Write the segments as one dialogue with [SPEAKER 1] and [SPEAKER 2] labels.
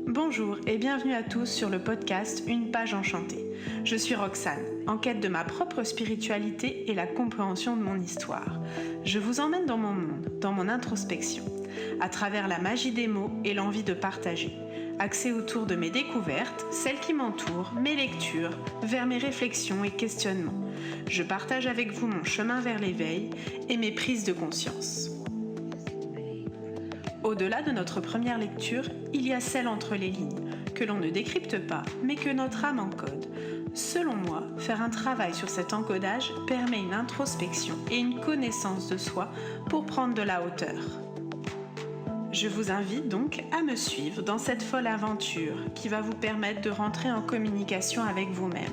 [SPEAKER 1] Bonjour et bienvenue à tous sur le podcast Une page enchantée. Je suis Roxane, en quête de ma propre spiritualité et la compréhension de mon histoire. Je vous emmène dans mon monde, dans mon introspection, à travers la magie des mots et l'envie de partager. Axée autour de mes découvertes, celles qui m'entourent, mes lectures, vers mes réflexions et questionnements. Je partage avec vous mon chemin vers l'éveil et mes prises de conscience. Au-delà de notre première lecture, il y a celle entre les lignes, que l'on ne décrypte pas, mais que notre âme encode. Selon moi, faire un travail sur cet encodage permet une introspection et une connaissance de soi pour prendre de la hauteur. Je vous invite donc à me suivre dans cette folle aventure qui va vous permettre de rentrer en communication avec vous-même.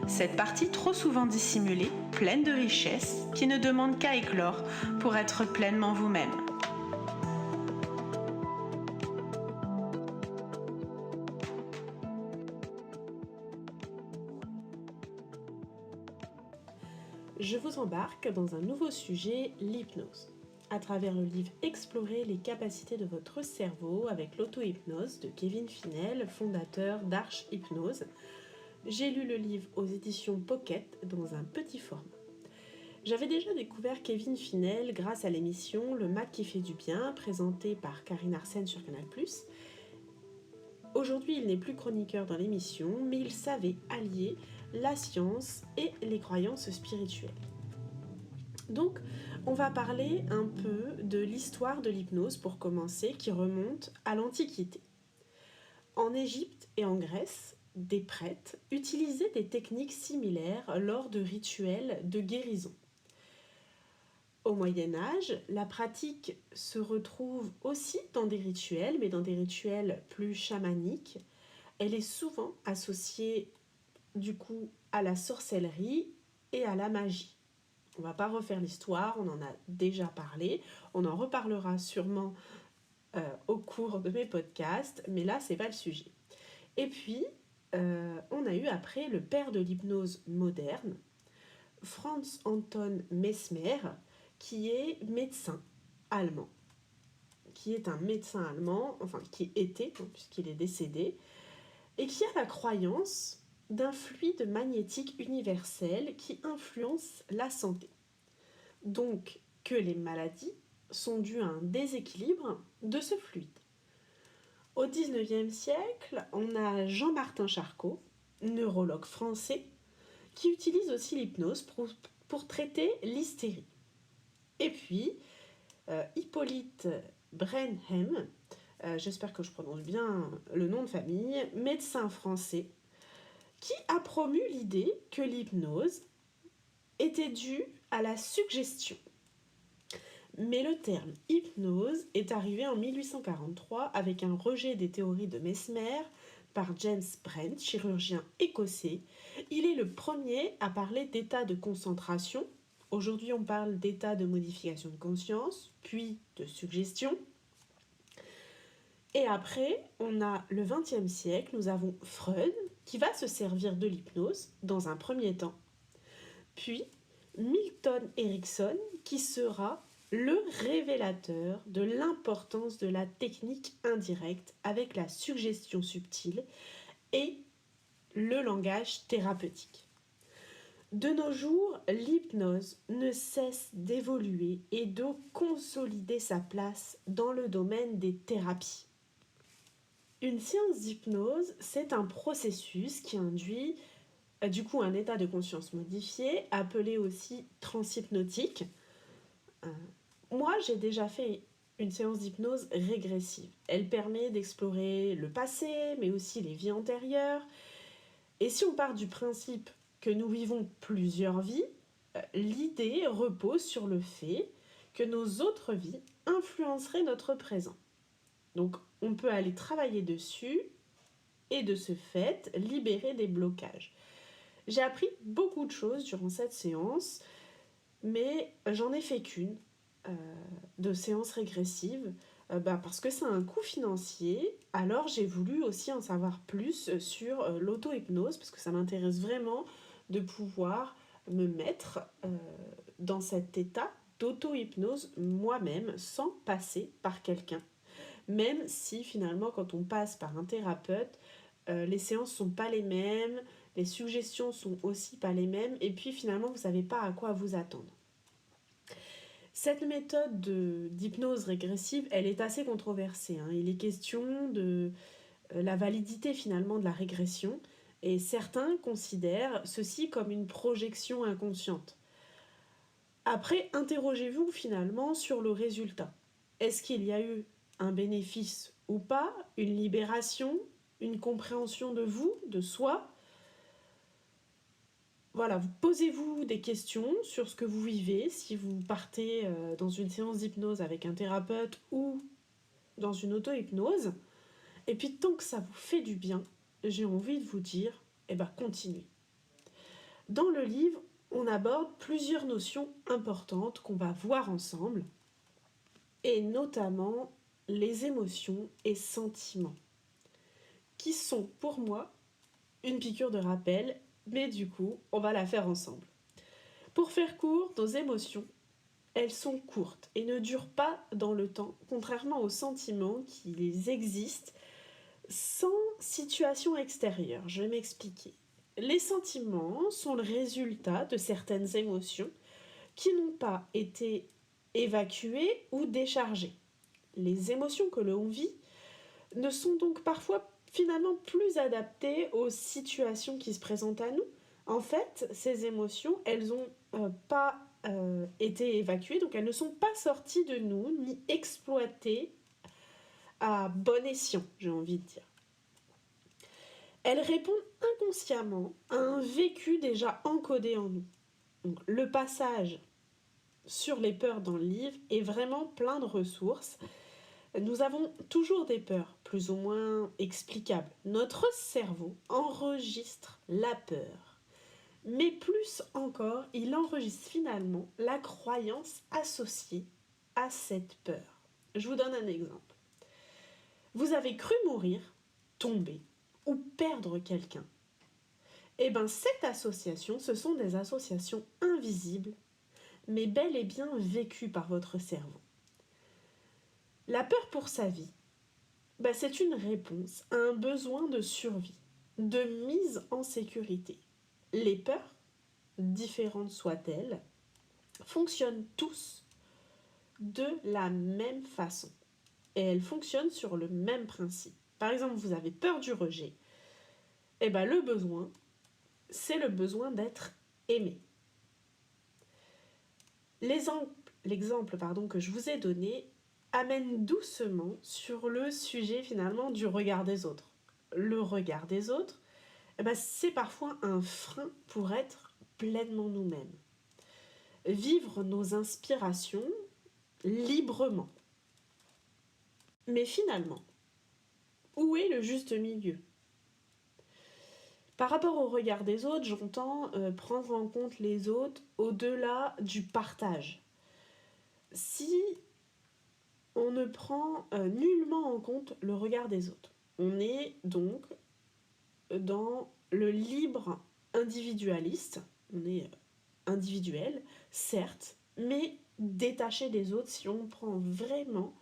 [SPEAKER 1] Cette partie trop souvent dissimulée, pleine de richesses, qui ne demande qu'à éclore pour être pleinement vous-même. Je vous embarque dans un nouveau sujet, l'hypnose. À travers le livre Explorer les capacités de votre cerveau avec l'auto-hypnose de Kevin Finel, fondateur d'Arche Hypnose. J'ai lu le livre aux éditions Pocket dans un petit format. J'avais déjà découvert Kevin Finel grâce à l'émission Le Mac qui fait du bien, présentée par Karine Arsène sur Canal+. Aujourd'hui, il n'est plus chroniqueur dans l'émission, mais il savait allier la science et les croyances spirituelles. Donc, on va parler un peu de l'histoire de l'hypnose pour commencer, qui remonte à l'Antiquité. En Égypte et en Grèce, des prêtres utilisaient des techniques similaires lors de rituels de guérison. Au Moyen-Âge, la pratique se retrouve aussi dans des rituels, mais dans des rituels plus chamaniques. Elle est souvent associée du coup à la sorcellerie et à la magie. On ne va pas refaire l'histoire, on en a déjà parlé, on en reparlera sûrement au cours de mes podcasts, mais là c'est pas le sujet. Et puis, on a eu après le père de l'hypnose moderne, Franz Anton Mesmer, qui est médecin allemand, qui est un médecin allemand, enfin qui était, puisqu'il est décédé, et qui a la croyance d'un fluide magnétique universel qui influence la santé. Donc que les maladies sont dues à un déséquilibre de ce fluide. Au XIXe siècle, on a Jean-Martin Charcot, neurologue français, qui utilise aussi l'hypnose pour traiter l'hystérie. Et puis, Hippolyte Brenheim, j'espère que je prononce bien le nom de famille, médecin français, qui a promu l'idée que l'hypnose était due à la suggestion. Mais le terme hypnose est arrivé en 1843 avec un rejet des théories de Mesmer par James Brent, chirurgien écossais. Il est le premier à parler d'état de concentration. Aujourd'hui, on parle d'état de modification de conscience, puis de suggestion. Et après, on a le XXe siècle, nous avons Freud qui va se servir de l'hypnose dans un premier temps. Puis, Milton Erickson qui sera le révélateur de l'importance de la technique indirecte avec la suggestion subtile et le langage thérapeutique. De nos jours, l'hypnose ne cesse d'évoluer et de consolider sa place dans le domaine des thérapies. Une séance d'hypnose, c'est un processus qui induit du coup un état de conscience modifié, appelé aussi transhypnotique. Moi, j'ai déjà fait une séance d'hypnose régressive. Elle permet d'explorer le passé, mais aussi les vies antérieures. Et si on part du principe que nous vivons plusieurs vies, l'idée repose sur le fait que nos autres vies influenceraient notre présent. Donc, on peut aller travailler dessus et de ce fait, libérer des blocages. J'ai appris beaucoup de choses durant cette séance, mais j'en ai fait qu'une de séance régressive parce que c'est un coût financier. Alors j'ai voulu aussi en savoir plus sur l'auto-hypnose parce que ça m'intéresse vraiment de pouvoir me mettre dans cet état d'auto-hypnose moi-même sans passer par quelqu'un. même si finalement quand on passe par un thérapeute, les séances sont pas les mêmes, les suggestions sont aussi pas les mêmes, et puis finalement vous savez pas à quoi vous attendre. Cette méthode d'hypnose régressive, elle est assez controversée, hein. Il est question de la validité finalement de la régression, et certains considèrent ceci comme une projection inconsciente. Après, interrogez-vous finalement sur le résultat. Est-ce qu'il y a eu un bénéfice ou pas, une libération, une compréhension de vous, de soi? Voilà, posez-vous des questions sur ce que vous vivez, si vous partez dans une séance d'hypnose avec un thérapeute ou dans une auto-hypnose. Et puis tant que ça vous fait du bien, j'ai envie de vous dire, continuez. Dans le livre, on aborde plusieurs notions importantes qu'on va voir ensemble, et notamment les émotions et sentiments, qui sont pour moi une piqûre de rappel, mais du coup, on va la faire ensemble. Pour faire court, nos émotions, elles sont courtes et ne durent pas dans le temps, contrairement aux sentiments qui existent sans situation extérieure. Je vais m'expliquer. Les sentiments sont le résultat de certaines émotions qui n'ont pas été évacuées ou déchargées. Les émotions que l'on vit ne sont donc parfois finalement plus adaptées aux situations qui se présentent à nous. En fait, ces émotions, elles n'ont pas été évacuées, donc elles ne sont pas sorties de nous, ni exploitées à bon escient, j'ai envie de dire. Elles répondent inconsciemment à un vécu déjà encodé en nous. Donc, le passage sur les peurs dans le livre est vraiment plein de ressources. Nous avons toujours des peurs, plus ou moins explicables. Notre cerveau enregistre la peur. Mais plus encore, il enregistre finalement la croyance associée à cette peur. Je vous donne un exemple. Vous avez cru mourir, tomber ou perdre quelqu'un. Cette association, ce sont des associations invisibles, mais bel et bien vécues par votre cerveau. La peur pour sa vie, c'est une réponse à un besoin de survie, de mise en sécurité. Les peurs, différentes soient-elles, fonctionnent tous de la même façon. Et elles fonctionnent sur le même principe. Par exemple, vous avez peur du rejet. Le besoin, c'est le besoin d'être aimé. L'exemple que je vous ai donné amène doucement sur le sujet finalement du regard des autres. Le regard des autres, c'est parfois un frein pour être pleinement nous-mêmes. Vivre nos inspirations librement. Mais finalement, où est le juste milieu ? Par rapport au regard des autres, j'entends prendre en compte les autres au-delà du partage. Si on ne prend nullement en compte le regard des autres, on est donc dans le libre individualiste, on est individuel, certes, mais détaché des autres si on prend vraiment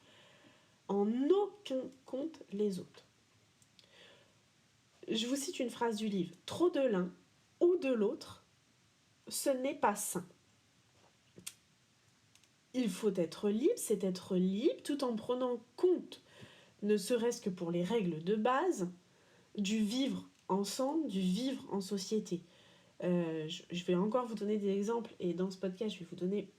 [SPEAKER 1] en aucun compte les autres. Je vous cite une phrase du livre. Trop de l'un ou de l'autre, ce n'est pas sain. Il faut être libre, c'est être libre tout en prenant compte, ne serait-ce que pour les règles de base, du vivre ensemble, du vivre en société. Je vais encore vous donner des exemples, et dans ce podcast, je vais vous donner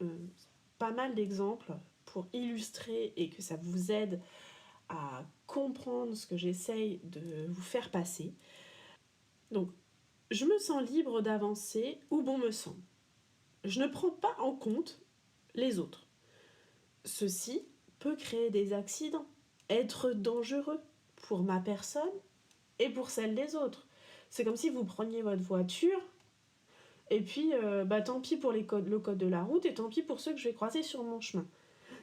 [SPEAKER 1] pas mal d'exemples pour illustrer et que ça vous aide à comprendre ce que j'essaye de vous faire passer. Donc, je me sens libre d'avancer où bon me semble. Je ne prends pas en compte les autres. Ceci peut créer des accidents, être dangereux pour ma personne et pour celle des autres. C'est comme si vous preniez votre voiture et puis tant pis pour le code de la route et tant pis pour ceux que je vais croiser sur mon chemin.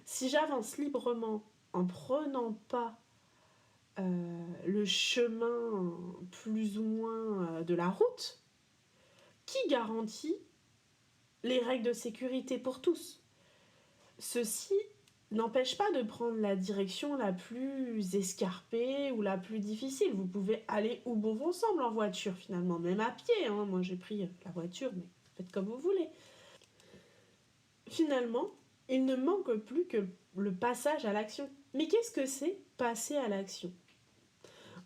[SPEAKER 1] Si j'avance librement en prenant pas le chemin plus ou moins de la route, qui garantit les règles de sécurité pour tous ? Ceci n'empêche pas de prendre la direction la plus escarpée ou la plus difficile. Vous pouvez aller où bon vous semble en voiture finalement, même à pied. Hein. Moi j'ai pris la voiture, mais faites comme vous voulez. Finalement, il ne manque plus que le passage à l'action. Mais qu'est-ce que c'est passer à l'action ?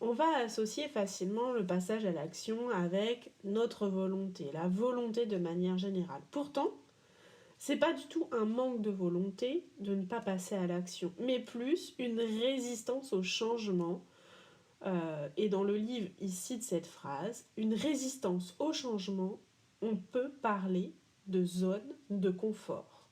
[SPEAKER 1] On va associer facilement le passage à l'action avec notre volonté, la volonté de manière générale. Pourtant, c'est pas du tout un manque de volonté de ne pas passer à l'action, mais plus une résistance au changement. Et dans le livre, il cite cette phrase, une résistance au changement, on peut parler de zone de confort.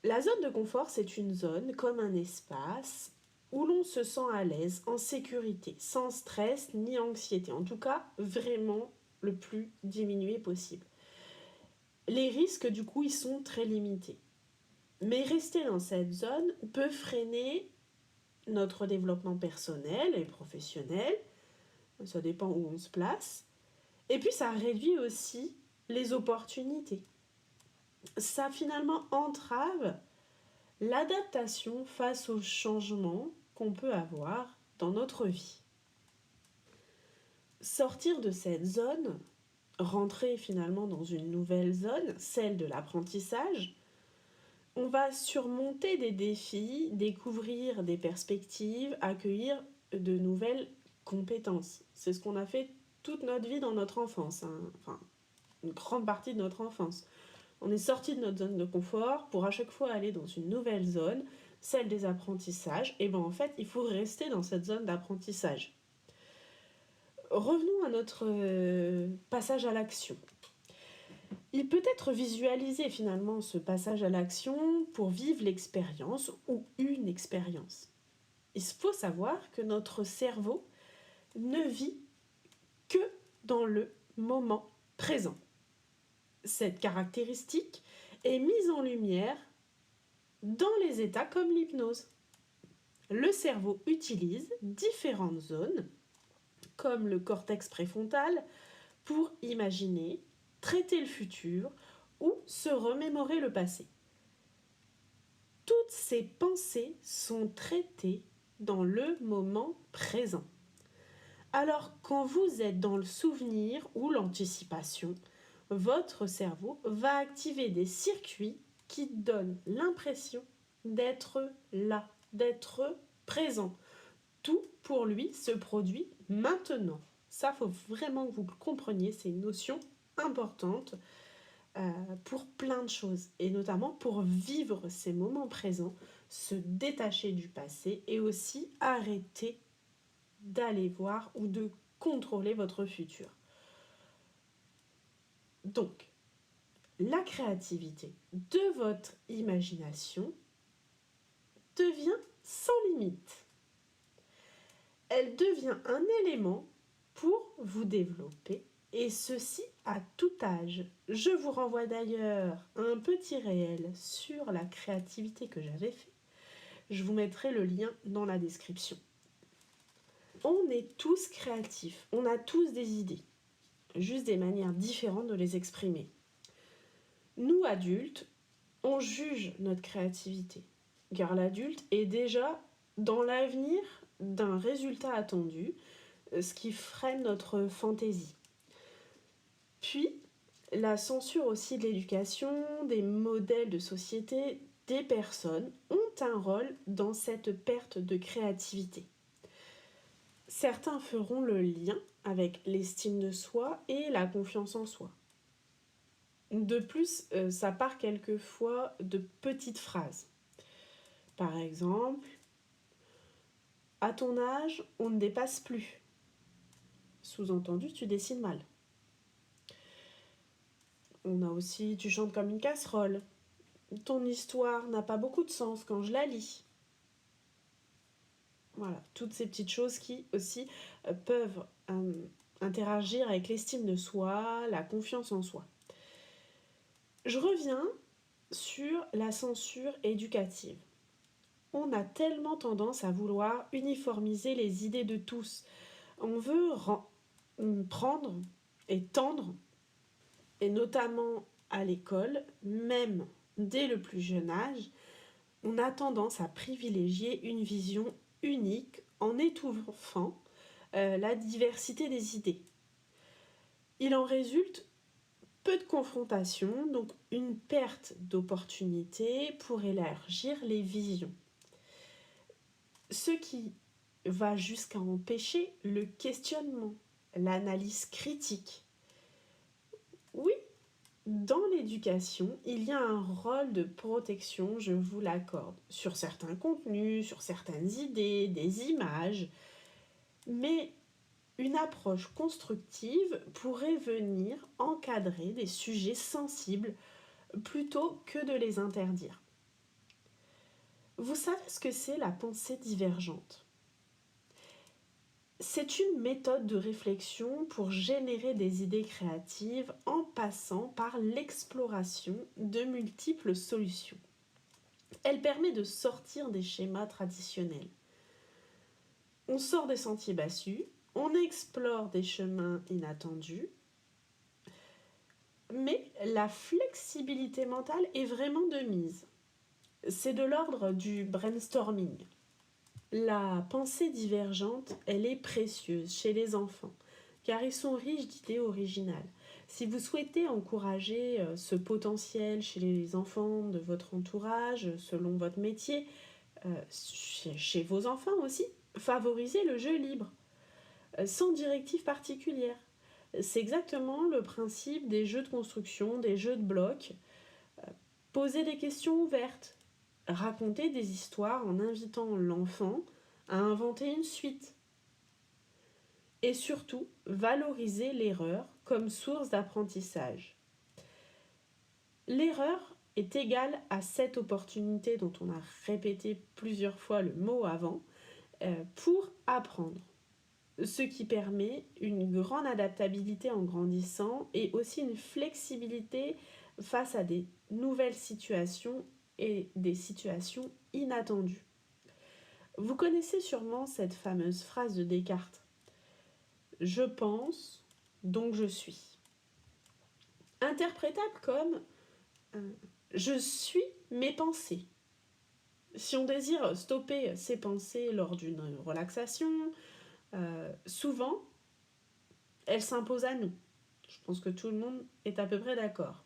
[SPEAKER 1] La zone de confort, c'est une zone comme un espace où l'on se sent à l'aise, en sécurité, sans stress ni anxiété. En tout cas, vraiment le plus diminué possible. Les risques, du coup, ils sont très limités. Mais rester dans cette zone peut freiner notre développement personnel et professionnel. Ça dépend où on se place. Et puis, ça réduit aussi les opportunités. Ça, finalement, entrave l'adaptation face aux changements qu'on peut avoir dans notre vie. Sortir de cette zone, rentrer finalement dans une nouvelle zone, celle de l'apprentissage, on va surmonter des défis, découvrir des perspectives, accueillir de nouvelles compétences. C'est ce qu'on a fait toute notre vie dans notre enfance, hein. Enfin, une grande partie de notre enfance. On est sorti de notre zone de confort pour à chaque fois aller dans une nouvelle zone, celle des apprentissages. Et bien en fait, il faut rester dans cette zone d'apprentissage. Revenons à notre passage à l'action. Il peut être visualisé finalement ce passage à l'action pour vivre l'expérience ou une expérience. Il faut savoir que notre cerveau ne vit que dans le moment présent. Cette caractéristique est mise en lumière dans les états comme l'hypnose. Le cerveau utilise différentes zones, comme le cortex préfrontal, pour imaginer, traiter le futur ou se remémorer le passé. Toutes ces pensées sont traitées dans le moment présent. Alors quand vous êtes dans le souvenir ou l'anticipation, votre cerveau va activer des circuits qui donnent l'impression d'être là, d'être présent. Tout pour lui se produit maintenant. Ça, il faut vraiment que vous le compreniez, c'est une notion importante pour plein de choses, et notamment pour vivre ces moments présents, se détacher du passé et aussi arrêter d'aller voir ou de contrôler votre futur. Donc, la créativité de votre imagination devient sans limite. Elle devient un élément pour vous développer, et ceci à tout âge. Je vous renvoie d'ailleurs à un petit réel sur la créativité que j'avais fait. Je vous mettrai le lien dans la description. On est tous créatifs, on a tous des idées, juste des manières différentes de les exprimer. Nous, adultes, on juge notre créativité, car l'adulte est déjà dans l'avenir d'un résultat attendu, ce qui freine notre fantaisie. Puis, la censure aussi de l'éducation, des modèles de société, des personnes ont un rôle dans cette perte de créativité. Certains feront le lien avec l'estime de soi et la confiance en soi. De plus, ça part quelquefois de petites phrases. Par exemple, à ton âge, on ne dépasse plus. Sous-entendu, tu dessines mal. On a aussi, tu chantes comme une casserole. Ton histoire n'a pas beaucoup de sens quand je la lis. Voilà, toutes ces petites choses qui aussi peuvent interagir avec l'estime de soi, la confiance en soi. Je reviens sur la censure éducative. On a tellement tendance à vouloir uniformiser les idées de tous. On veut prendre et tendre, et notamment à l'école, même dès le plus jeune âge, on a tendance à privilégier une vision unique en étouffant la diversité des idées. Il en résulte peu de confrontation, donc une perte d'opportunité pour élargir les visions. Ce qui va jusqu'à empêcher le questionnement, l'analyse critique. Oui, dans l'éducation, il y a un rôle de protection, je vous l'accorde, sur certains contenus, sur certaines idées, des images, mais une approche constructive pourrait venir encadrer des sujets sensibles plutôt que de les interdire. Vous savez ce que c'est la pensée divergente? C'est une méthode de réflexion pour générer des idées créatives en passant par l'exploration de multiples solutions. Elle permet de sortir des schémas traditionnels. On sort des sentiers battus, on explore des chemins inattendus, mais la flexibilité mentale est vraiment de mise. C'est de l'ordre du brainstorming. La pensée divergente, elle est précieuse chez les enfants, car ils sont riches d'idées originales. Si vous souhaitez encourager ce potentiel chez les enfants de votre entourage, selon votre métier, chez vos enfants aussi, favorisez le jeu libre, sans directive particulière. C'est exactement le principe des jeux de construction, des jeux de blocs. Poser des questions ouvertes, raconter des histoires en invitant l'enfant à inventer une suite. Et surtout, valoriser l'erreur comme source d'apprentissage. L'erreur est égale à cette opportunité dont on a répété plusieurs fois le mot avant, pour apprendre. Ce qui permet une grande adaptabilité en grandissant et aussi une flexibilité face à des nouvelles situations et des situations inattendues. Vous connaissez sûrement cette fameuse phrase de Descartes. Je pense, donc je suis. Interprétable comme je suis mes pensées. Si on désire stopper ses pensées lors d'une relaxation, souvent, elles s'imposent à nous. Je pense que tout le monde est à peu près d'accord.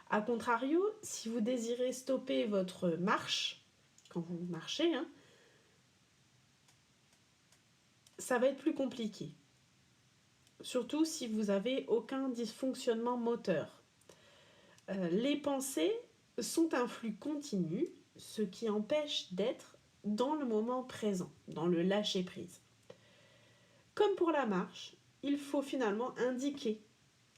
[SPEAKER 1] A contrario, si vous désirez stopper votre marche, quand vous marchez, ça va être plus compliqué. Surtout si vous n'avez aucun dysfonctionnement moteur. Les pensées sont un flux continu, ce qui empêche d'être dans le moment présent, dans le lâcher-prise. Comme pour la marche, il faut finalement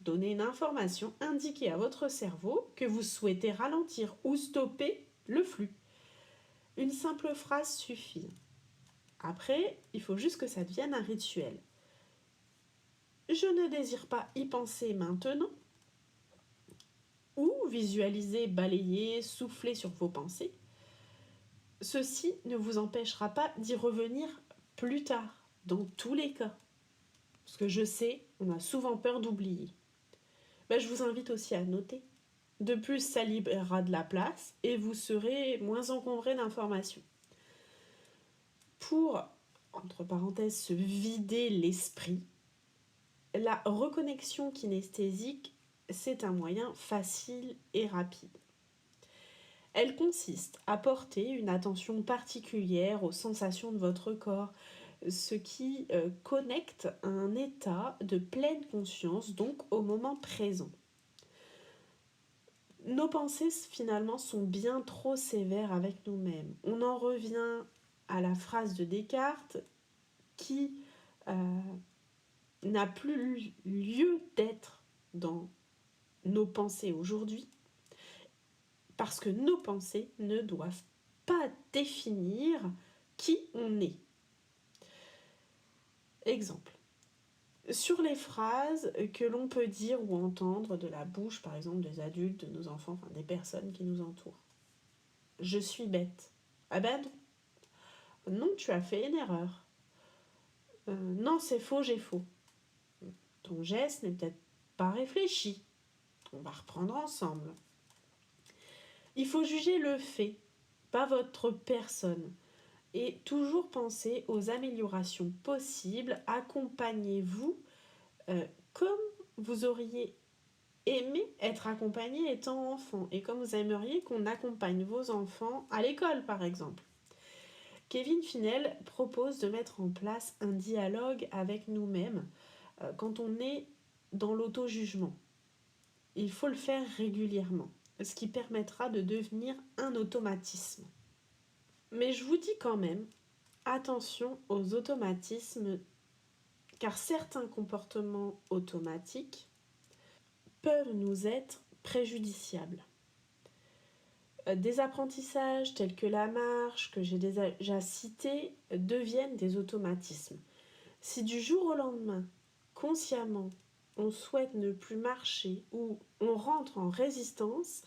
[SPEAKER 1] donner une information, indiquer à votre cerveau que vous souhaitez ralentir ou stopper le flux. Une simple phrase suffit. Après, il faut juste que ça devienne un rituel. Je ne désire pas y penser maintenant, ou visualiser, balayer, souffler sur vos pensées. Ceci ne vous empêchera pas d'y revenir plus tard, dans tous les cas. Parce que je sais, on a souvent peur d'oublier. Je vous invite aussi à noter. De plus, ça libérera de la place et vous serez moins encombré d'informations. Pour, entre parenthèses, se vider l'esprit, la reconnexion kinesthésique, c'est un moyen facile et rapide. Elle consiste à porter une attention particulière aux sensations de votre corps, ce qui connecte à un état de pleine conscience, donc au moment présent. Nos pensées, finalement, sont bien trop sévères avec nous-mêmes. On en revient à la phrase de Descartes qui n'a plus lieu d'être dans nos pensées aujourd'hui, parce que nos pensées ne doivent pas définir qui on est. Exemple. Sur les phrases que l'on peut dire ou entendre de la bouche, par exemple, des adultes, de nos enfants, enfin des personnes qui nous entourent. Je suis bête. Ah ben non. Non, tu as fait une erreur. Non, c'est faux, j'ai faux. Ton geste n'est peut-être pas réfléchi. On va reprendre ensemble. Il faut juger le fait, pas votre personne. Et toujours penser aux améliorations possibles. Accompagnez-vous comme vous auriez aimé être accompagné étant enfant et comme vous aimeriez qu'on accompagne vos enfants à l'école par exemple. Kevin Finel propose de mettre en place un dialogue avec nous-mêmes quand on est dans l'auto-jugement. Il faut le faire régulièrement, ce qui permettra de devenir un automatisme. Mais je vous dis quand même, attention aux automatismes, car certains comportements automatiques peuvent nous être préjudiciables. Des apprentissages tels que la marche, que j'ai déjà cité, deviennent des automatismes. Si du jour au lendemain, consciemment, on souhaite ne plus marcher ou on rentre en résistance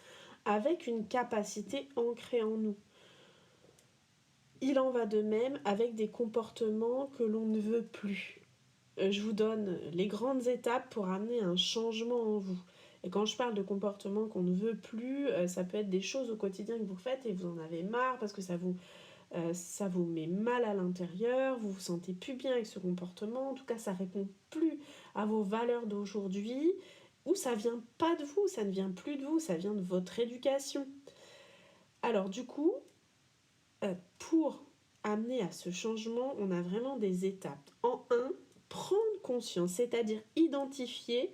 [SPEAKER 1] avec une capacité ancrée en nous, il en va de même avec des comportements que l'on ne veut plus. Je vous donne les grandes étapes pour amener un changement en vous. Et quand je parle de comportements qu'on ne veut plus, ça peut être des choses au quotidien que vous faites et vous en avez marre parce que ça vous met mal à l'intérieur, vous vous sentez plus bien avec ce comportement, en tout cas ça répond plus à vos valeurs d'aujourd'hui, ou ça vient pas de vous, ça ne vient plus de vous, ça vient de votre éducation. Alors du coup, pour amener à ce changement, on a vraiment des étapes. En un, prendre conscience, c'est-à-dire identifier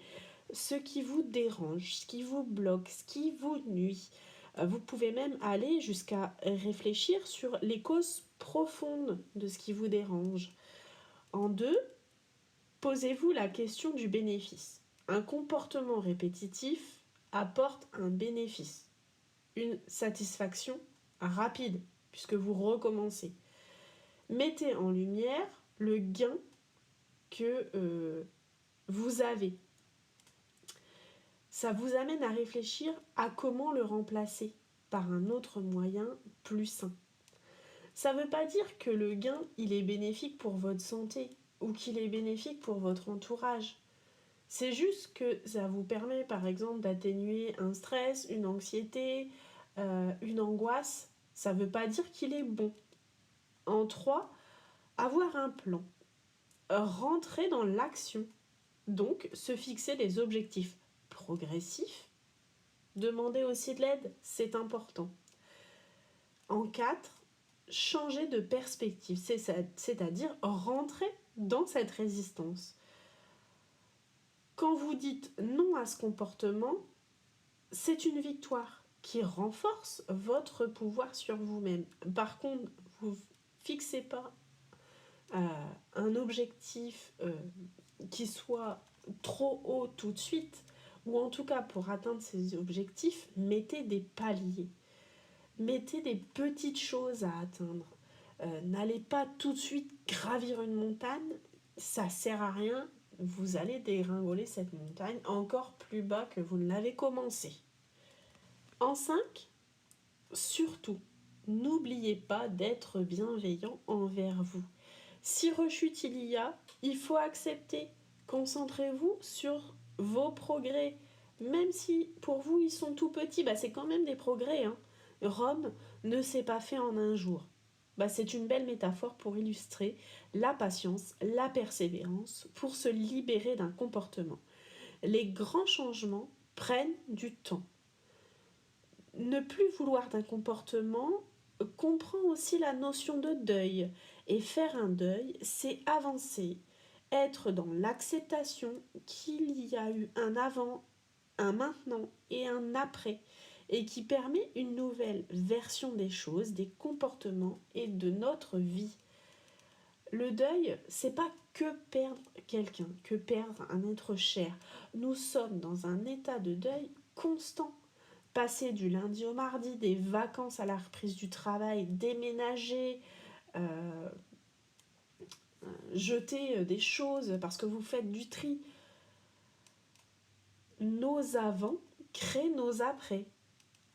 [SPEAKER 1] ce qui vous dérange, ce qui vous bloque, ce qui vous nuit. Vous pouvez même aller jusqu'à réfléchir sur les causes profondes de ce qui vous dérange. En deux, posez-vous la question du bénéfice. Un comportement répétitif apporte un bénéfice, une satisfaction rapide, puisque vous recommencez. Mettez en lumière le gain que vous avez. Ça vous amène à réfléchir à comment le remplacer par un autre moyen plus sain. Ça ne veut pas dire que le gain, il est bénéfique pour votre santé ou qu'il est bénéfique pour votre entourage. C'est juste que ça vous permet, par exemple, d'atténuer un stress, une anxiété, une angoisse. Ça ne veut pas dire qu'il est bon. En 3, avoir un plan. Rentrer dans l'action. Donc, se fixer des objectifs progressifs. Demander aussi de l'aide, c'est important. En 4, changer de perspective, c'est-à-dire rentrer dans cette résistance. Quand vous dites non à ce comportement, c'est une victoire qui renforce votre pouvoir sur vous-même. Par contre, vous ne fixez pas un objectif qui soit trop haut tout de suite, ou en tout cas pour atteindre ces objectifs, mettez des paliers. Mettez des petites choses à atteindre. N'allez pas tout de suite gravir une montagne, ça sert à rien. Vous allez dégringoler cette montagne encore plus bas que vous ne l'avez commencé. En 5, surtout, n'oubliez pas d'être bienveillant envers vous. Si rechute il faut accepter. Concentrez-vous sur vos progrès. Même si pour vous ils sont tout petits, c'est quand même des progrès. Rome ne s'est pas fait en un jour. C'est une belle métaphore pour illustrer la patience, la persévérance, pour se libérer d'un comportement. Les grands changements prennent du temps. Ne plus vouloir d'un comportement comprend aussi la notion de deuil. Et faire un deuil, c'est avancer, être dans l'acceptation qu'il y a eu un avant, un maintenant et un après, et qui permet une nouvelle version des choses, des comportements et de notre vie. Le deuil, c'est pas que perdre quelqu'un, que perdre un être cher. Nous sommes dans un état de deuil constant. Passer du lundi au mardi, des vacances à la reprise du travail, déménager, jeter des choses parce que vous faites du tri. Nos avant créent nos après.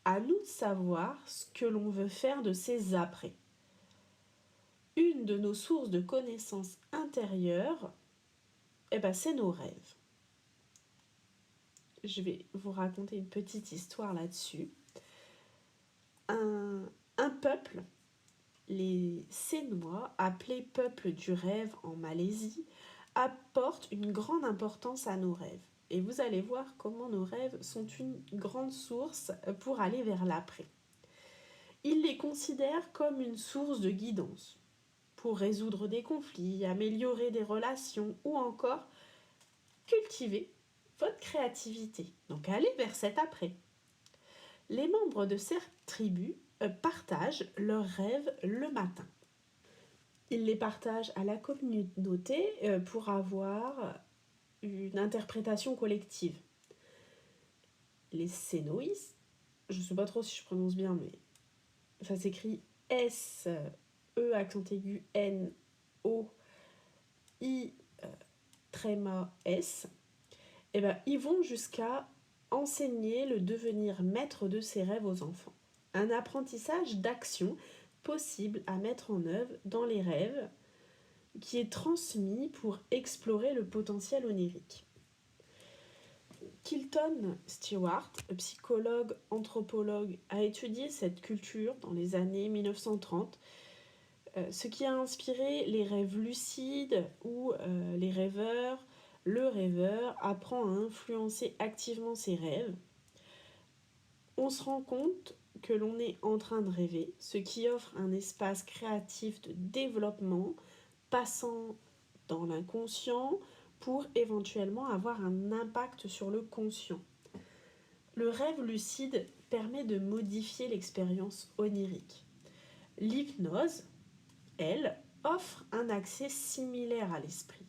[SPEAKER 1] À nous de savoir ce que l'on veut faire de ces après. Une de nos sources de connaissances intérieures, c'est nos rêves. Je vais vous raconter une petite histoire là-dessus. un peuple, les Sénois, appelés peuple du rêve en Malaisie, apportent une grande importance à nos rêves. Et vous allez voir comment nos rêves sont une grande source pour aller vers l'après. Ils les considèrent comme une source de guidance pour résoudre des conflits, améliorer des relations ou encore cultiver votre créativité. Donc allez vers cet après. Les membres de cette tribu partagent leurs rêves le matin. Ils les partagent à la communauté pour avoir une interprétation collective. Les Sénoïs, je ne sais pas trop si je prononce bien, mais ça s'écrit S-E accent aigu N-O-I tréma S. Et ben, ils vont jusqu'à enseigner le devenir maître de ses rêves aux enfants. Un apprentissage d'action possible à mettre en œuvre dans les rêves qui est transmis pour explorer le potentiel onirique. Kilton Stewart, psychologue, anthropologue, a étudié cette culture dans les années 1930, ce qui a inspiré les rêves lucides où les rêveurs, le rêveur apprend à influencer activement ses rêves. On se rend compte que l'on est en train de rêver, ce qui offre un espace créatif de développement passant dans l'inconscient pour éventuellement avoir un impact sur le conscient. Le rêve lucide permet de modifier l'expérience onirique. L'hypnose, elle, offre un accès similaire à l'esprit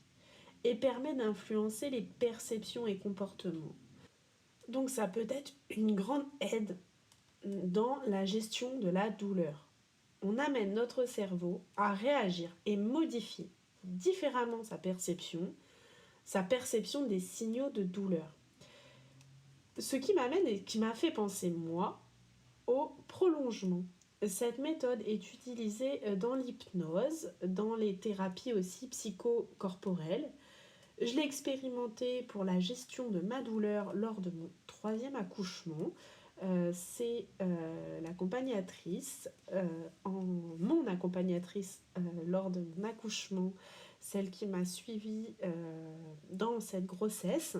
[SPEAKER 1] et permet d'influencer les perceptions et comportements. Donc ça peut être une grande aide dans la gestion de la douleur. On amène notre cerveau à réagir et modifier différemment sa perception des signaux de douleur. Ce qui m'amène et qui m'a fait penser, moi, au prolongement. Cette méthode est utilisée dans l'hypnose, dans les thérapies aussi psychocorporelles. Je l'ai expérimenté pour la gestion de ma douleur lors de mon 3e accouchement. C'est l'accompagnatrice, mon accompagnatrice lors de mon accouchement, celle qui m'a suivie dans cette grossesse,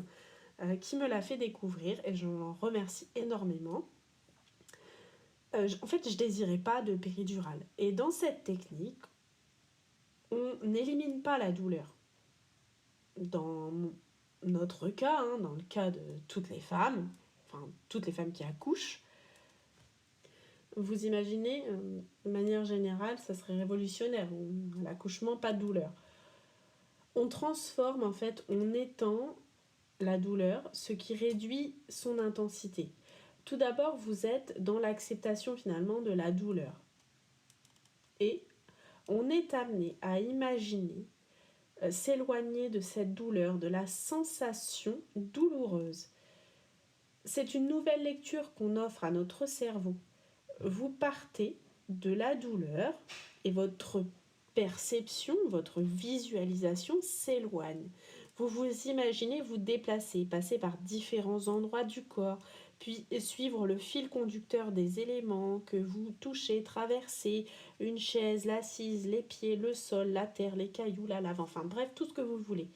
[SPEAKER 1] qui me l'a fait découvrir et je l'en remercie énormément. En fait, je désirais pas de péridurale. Et dans cette technique, on n'élimine pas la douleur. Dans notre cas, dans le cas de toutes les femmes qui accouchent, vous imaginez, de manière générale, ça serait révolutionnaire. L'accouchement, pas de douleur. On transforme, en fait, on étend la douleur, ce qui réduit son intensité. Tout d'abord, vous êtes dans l'acceptation finalement de la douleur. Et on est amené à imaginer s'éloigner de cette douleur, de la sensation douloureuse. C'est une nouvelle lecture qu'on offre à notre cerveau. Vous partez de la douleur et votre perception, votre visualisation s'éloigne. Vous vous imaginez vous déplacer, passer par différents endroits du corps, puis suivre le fil conducteur des éléments que vous touchez, traversez, une chaise, l'assise, les pieds, le sol, la terre, les cailloux, la lave, enfin bref, tout ce que vous voulez.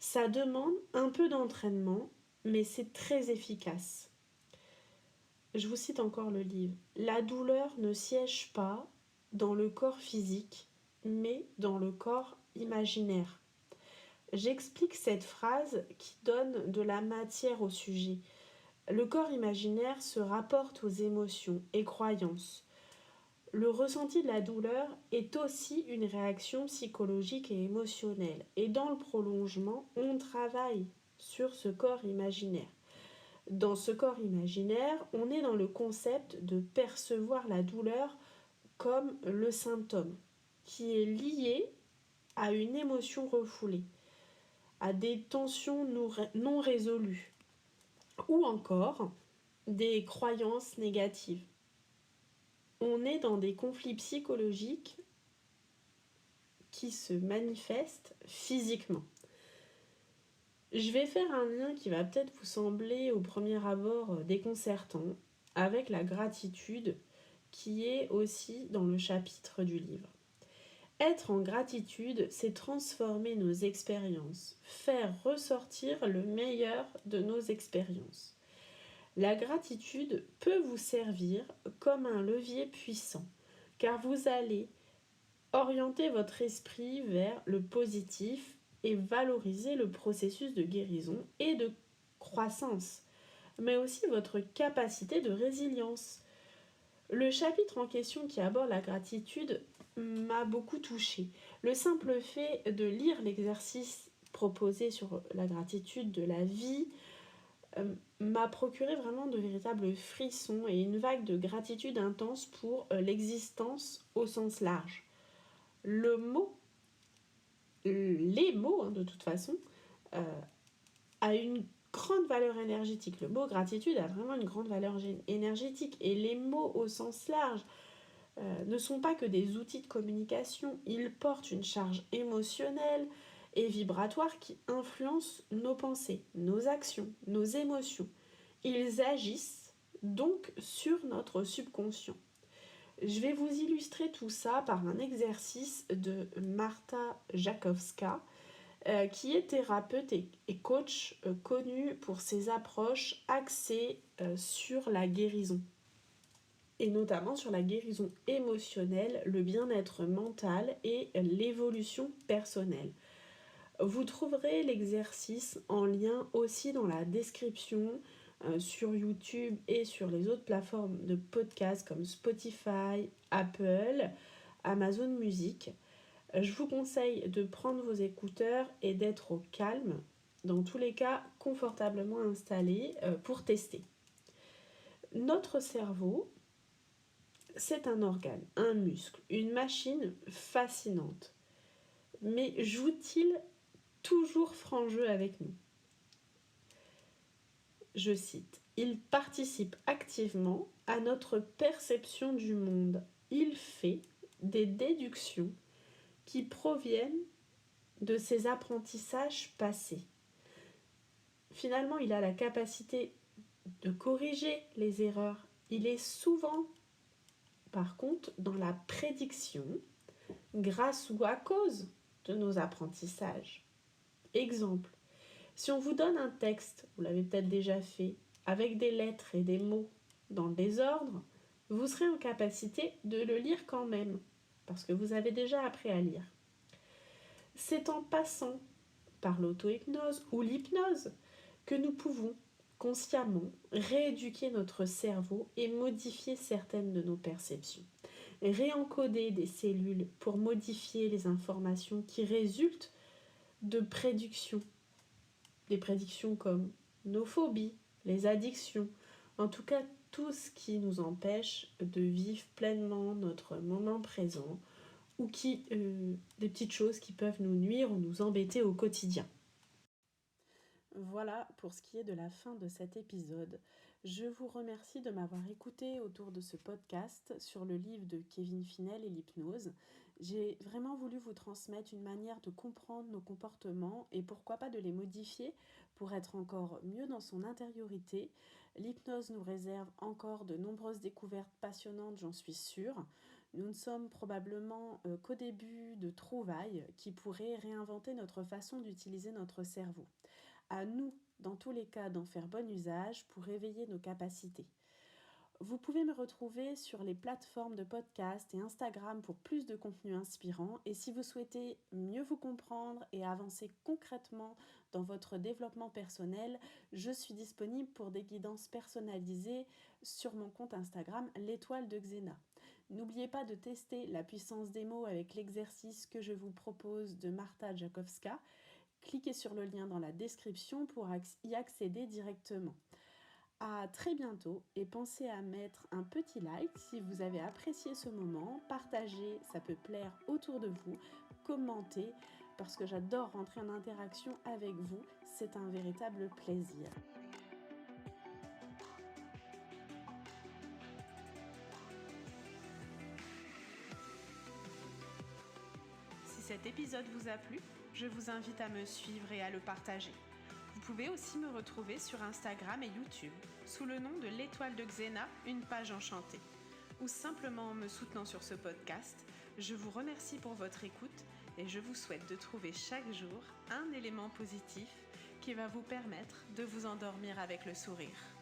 [SPEAKER 1] Ça demande un peu d'entraînement, mais c'est très efficace. Je vous cite encore le livre. La douleur ne siège pas dans le corps physique, mais dans le corps imaginaire. J'explique cette phrase qui donne de la matière au sujet. Le corps imaginaire se rapporte aux émotions et croyances. Le ressenti de la douleur est aussi une réaction psychologique et émotionnelle. Et dans le prolongement, on travaille sur ce corps imaginaire. Dans ce corps imaginaire, on est dans le concept de percevoir la douleur comme le symptôme, qui est lié à une émotion refoulée, à des tensions non résolues, ou encore des croyances négatives. On est dans des conflits psychologiques qui se manifestent physiquement. Je vais faire un lien qui va peut-être vous sembler au premier abord déconcertant avec la gratitude qui est aussi dans le chapitre du livre. Être en gratitude, c'est transformer nos expériences, faire ressortir le meilleur de nos expériences. La gratitude peut vous servir comme un levier puissant, car vous allez orienter votre esprit vers le positif et valoriser le processus de guérison et de croissance, mais aussi votre capacité de résilience. Le chapitre en question qui aborde la gratitude m'a beaucoup touchée. Le simple fait de lire l'exercice proposé sur la gratitude de la vie m'a procuré vraiment de véritables frissons et une vague de gratitude intense pour l'existence au sens large. Le mot, les mots de toute façon, a une grande valeur énergétique. Le mot gratitude a vraiment une grande valeur énergétique et les mots au sens large ne sont pas que des outils de communication, ils portent une charge émotionnelle et vibratoire qui influence nos pensées, nos actions, nos émotions. Ils agissent donc sur notre subconscient. Je vais vous illustrer tout ça par un exercice de Marta Jakowska, qui est thérapeute et coach connue pour ses approches axées sur la guérison, et notamment sur la guérison émotionnelle, le bien-être mental et l'évolution personnelle. Vous trouverez l'exercice en lien aussi dans la description sur YouTube et sur les autres plateformes de podcasts comme Spotify, Apple, Amazon Music. Je vous conseille de prendre vos écouteurs et d'être au calme, dans tous les cas confortablement installé pour tester. Notre cerveau, c'est un organe, un muscle, une machine fascinante. Mais joue-t-il toujours franc jeu avec nous ? Je cite, « Il participe activement à notre perception du monde. Il fait des déductions qui proviennent de ses apprentissages passés. » Finalement, il a la capacité de corriger les erreurs. Il est souvent, par contre, dans la prédiction, grâce ou à cause de nos apprentissages. Exemple, si on vous donne un texte, vous l'avez peut-être déjà fait, avec des lettres et des mots dans le désordre, vous serez en capacité de le lire quand même, parce que vous avez déjà appris à lire. C'est en passant par l'auto-hypnose ou l'hypnose que nous pouvons consciemment rééduquer notre cerveau et modifier certaines de nos perceptions. Réencoder des cellules pour modifier les informations qui résultent de prédictions. Des prédictions comme nos phobies, les addictions, en tout cas tout ce qui nous empêche de vivre pleinement notre moment présent ou des petites choses qui peuvent nous nuire ou nous embêter au quotidien. Voilà pour ce qui est de la fin de cet épisode. Je vous remercie de m'avoir écouté autour de ce podcast sur le livre de Kevin Finel et l'hypnose. J'ai vraiment voulu vous transmettre une manière de comprendre nos comportements et pourquoi pas de les modifier pour être encore mieux dans son intériorité. L'hypnose nous réserve encore de nombreuses découvertes passionnantes, j'en suis sûre. Nous ne sommes probablement qu'au début de trouvailles qui pourraient réinventer notre façon d'utiliser notre cerveau. À nous, dans tous les cas, d'en faire bon usage pour réveiller nos capacités. Vous pouvez me retrouver sur les plateformes de podcast et Instagram pour plus de contenu inspirant. Et si vous souhaitez mieux vous comprendre et avancer concrètement dans votre développement personnel, je suis disponible pour des guidances personnalisées sur mon compte Instagram, l'étoile de Xena. N'oubliez pas de tester la puissance des mots avec l'exercice que je vous propose de Marta Jakowska. Cliquez sur le lien dans la description pour y accéder directement. À très bientôt et pensez à mettre un petit like si vous avez apprécié ce moment, partagez, ça peut plaire autour de vous, commentez parce que j'adore rentrer en interaction avec vous, c'est un véritable plaisir. Si cet épisode vous a plu, je vous invite à me suivre et à le partager. Vous pouvez aussi me retrouver sur Instagram et YouTube, sous le nom de l'étoile de Xena, une page enchantée. ou simplement en me soutenant sur ce podcast. Je vous remercie pour votre écoute et je vous souhaite de trouver chaque jour un élément positif qui va vous permettre de vous endormir avec le sourire.